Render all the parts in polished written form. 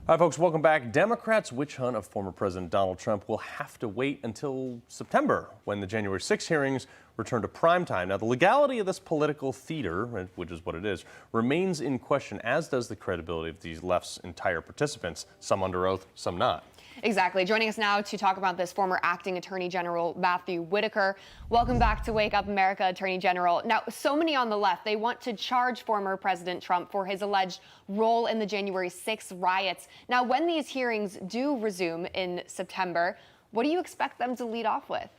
Hi, folks. Welcome back. Democrats' witch hunt of former President Donald Trump will have to wait until September, when the January 6 hearings return to primetime. Now, the legality of this political theater, which is what it is, remains in question, as does the credibility of these left's entire participants, some under oath, some not. Exactly. Joining us now to talk about this, former acting Attorney General Matthew Whitaker. Welcome back to Wake Up America, Attorney General. Now, so many on the left, they want to charge former President Trump for his alleged role in the January 6 riots. Now, when these hearings do resume in September, what do you expect them to lead off with?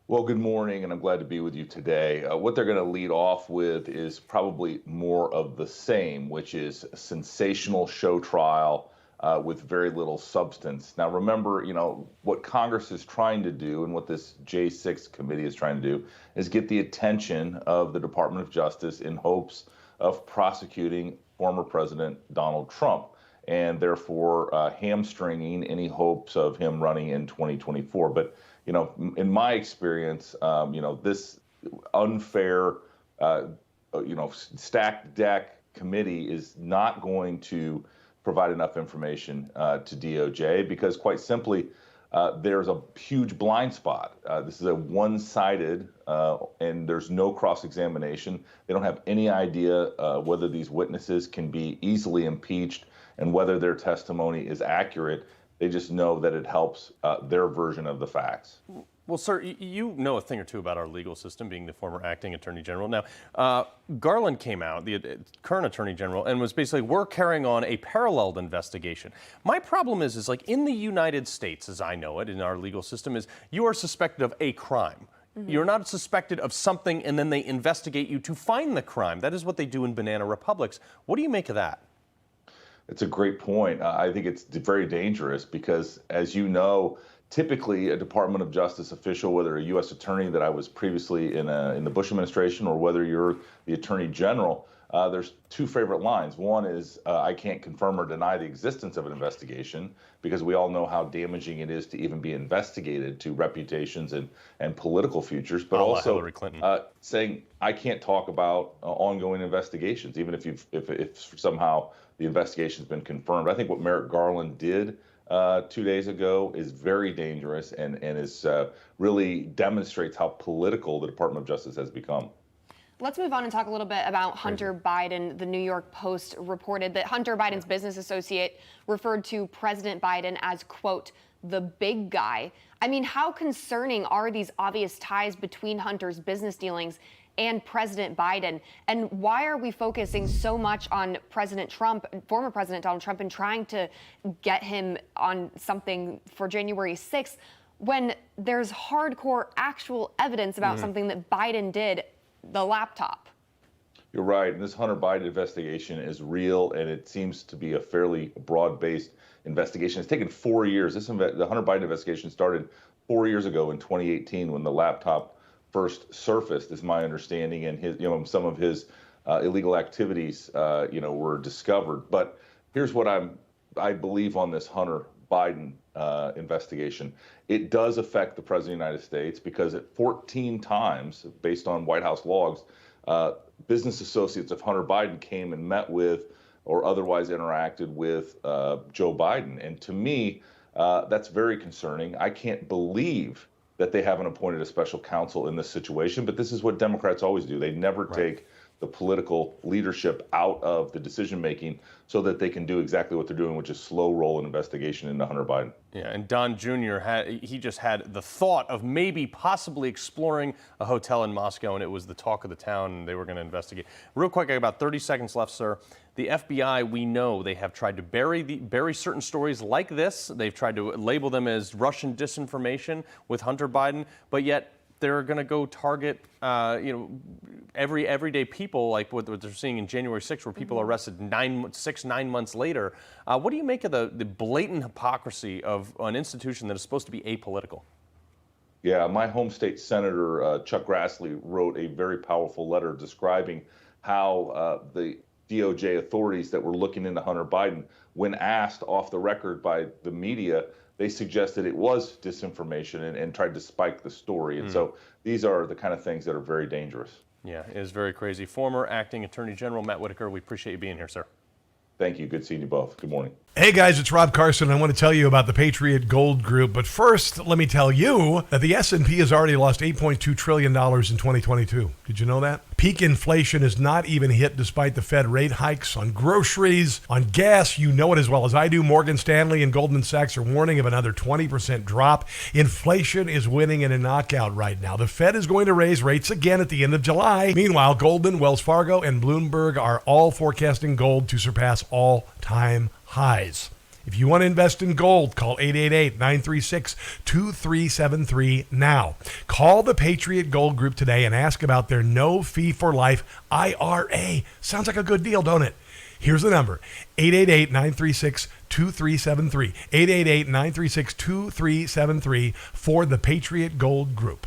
Well, good morning, and I'm glad to be with you today. What they're going to lead off with is probably more of the same, which is a sensational show trial with very little substance. Now, remember, what Congress is trying to do and what this J6 committee is trying to do is get the attention of the Department of Justice in hopes of prosecuting former President Donald Trump, and therefore hamstringing any hopes of him running in 2024. But, in my experience, this unfair, stacked deck committee is not going to provide enough information to DOJ because, quite simply, there's a huge blind spot. This is a one-sided, and there's no cross-examination. They don't have any idea whether these witnesses can be easily impeached and whether their testimony is accurate. They just know that it helps their version of the facts. Well, sir, you know a thing or two about our legal system, being the former acting Attorney General. Now, Garland came out, the current Attorney General, and was basically, we're carrying on a paralleled investigation. My problem is like in the United States, as I know it, in our legal system, is you are suspected of a crime. Mm-hmm. You're not suspected of something, and then they investigate you to find the crime. That is what they do in banana republics. What do you make of that? It's a great point. I think it's very dangerous because, as you know, typically a Department of Justice official, whether a U.S. attorney that I was previously in the Bush administration or whether you're the Attorney General, there's two favorite lines. One is I can't confirm or deny the existence of an investigation because we all know how damaging it is to even be investigated to reputations and political futures, but also Hillary Clinton. Saying I can't talk about ongoing investigations, even if somehow the investigation's been confirmed. I think what Merrick Garland did 2 days ago is very dangerous and is really demonstrates how political the Department of Justice has become. Let's move on and talk a little bit about Hunter Biden. The New York Post reported that Hunter Biden's business associate referred to President Biden as, quote, the big guy. I mean, how concerning are these obvious ties between Hunter's business dealings and President Biden? And why are we focusing so much on President Trump, former President Donald Trump, and trying to get him on something for January 6th when there's hardcore actual evidence about something that Biden did, the laptop? You're right. And this Hunter Biden investigation is real, and it seems to be a fairly broad-based investigation. It's taken 4 years. The Hunter Biden investigation started 4 years ago in 2018 when the laptop first surfaced, is my understanding, and his, some of his illegal activities, were discovered. But here's what I believe on this Hunter Biden investigation. It does affect the President of the United States because at 14 times, based on White House logs, business associates of Hunter Biden came and met with or otherwise interacted with Joe Biden. And to me, that's very concerning. I can't believe that they haven't appointed a special counsel in this situation, but this is what Democrats always do. They never take the political leadership out of the decision-making so that they can do exactly what they're doing, which is slow roll an investigation into Hunter Biden. Yeah, and Don Jr. just had the thought of maybe possibly exploring a hotel in Moscow, and it was the talk of the town, and they were going to investigate. Real quick, I got about 30 seconds left, sir. The FBI, we know they have tried to bury certain stories like this. They've tried to label them as Russian disinformation with Hunter Biden, but yet they're going to go target, everyday people like what they're seeing in January 6th, where people are arrested 9 months later. What do you make of the blatant hypocrisy of an institution that is supposed to be apolitical? Yeah, my home state senator, Chuck Grassley, wrote a very powerful letter describing how the DOJ authorities that were looking into Hunter Biden, when asked off the record by the media, they suggested it was disinformation and tried to spike the story. And so these are the kind of things that are very dangerous. Yeah, it is very crazy. Former acting Attorney General Matt Whitaker, we appreciate you being here, sir. Thank you. Good seeing you both. Good morning. Hey guys, it's Rob Carson. I want to tell you about the Patriot Gold Group. But first, let me tell you that the S&P has already lost $8.2 trillion in 2022. Did you know that? Peak inflation is not even hit despite the Fed rate hikes on groceries, on gas. You know it as well as I do. Morgan Stanley and Goldman Sachs are warning of another 20% drop. Inflation is winning in a knockout right now. The Fed is going to raise rates again at the end of July. Meanwhile, Goldman, Wells Fargo, and Bloomberg are all forecasting gold to surpass all-time highs. If you want to invest in gold, call 888-936-2373 now. Call the Patriot Gold Group today and ask about their no-fee-for-life IRA. Sounds like a good deal, don't it? Here's the number, 888-936-2373, 888-936-2373 for the Patriot Gold Group.